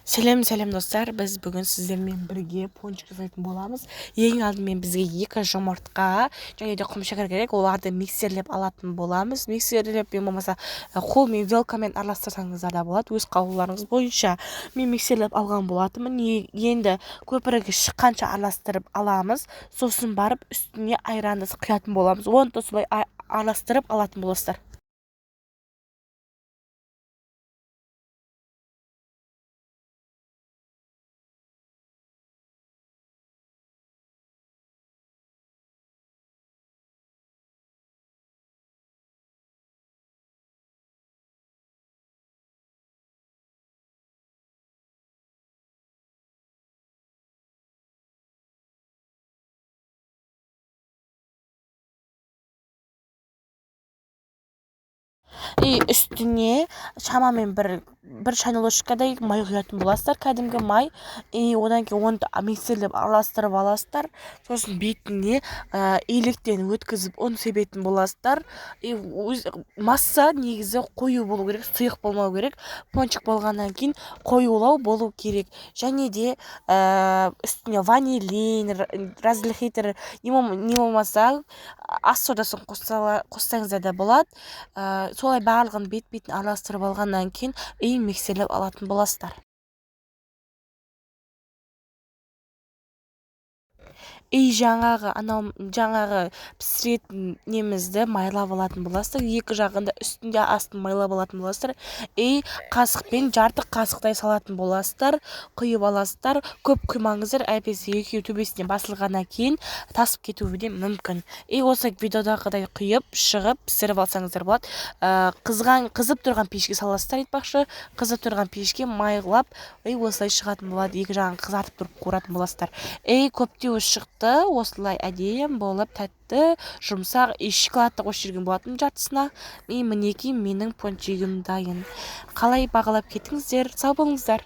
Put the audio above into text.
Сәлем достар, біз бүгін сіздермен бірге пончик жасайтын боламыз. Ең алдымен бізге 2 жұмыртқа және де құмшекер керек. Оларды миксерлеп алатын боламыз. Миксерлеп болмаса қолмен вилкамен араластырсаңыздар да болады, өз қалауларыңыз бойынша. Мен миксерлеп алған болатынмын. Енді көпірігі шыққанша араластырып аламыз. Сосын барып үстіне айранды құятын боламыз. Оны да солай араластырып алатын боласыздар. Үстіне шамамен бір шайна ложкадай май құятын боласыздар, кәдімгі май. Одан кейін оны миксерлеп араластырып аласыздар. Сосын бетіне електен өткізіп ұн себетін боласыздар. Масса негізі қою болу керек, сұйық болмау керек. Пончик болғаннан кейін қоюлау болу керек. Және де үстіне ванилин, разрыхитер не болмаса ас содасын қоссаңыздар да болады. Солай барлығын бет-бетін араластырып алғаннан кейін миксерлеп алатын боласыздар. жаңағы пісіретін немізді майлап алатын боласыздар. Екі жағында үстінде астын майлап алатын боласыздар. Қасықпен жарты қасықтай салатын боласыздар. Құйып аласыздар. Көп құймаңыздар, әйтпесе екеуі төбесіне басылғаннан кейін тасып кетуі де мүмкін. Осы видеодағыдай құйып, шығып, пісіріп алсаңыздар болады. Қызып тұрған пешке саласыздар, айтпақшы. Қызып тұрған пешке майлап, осылай шығатын болады. Екі жағын қызартып тұрып қуыратын боласыздар. Көптеу шықты, осылай әдемі болып, тәтті, жұмсақ, шоколадты қосып жүрген болатын жартысына. Мінекей менің пончигім дайын. Қалай бағалап кетіңіздер, сау болыңыздар.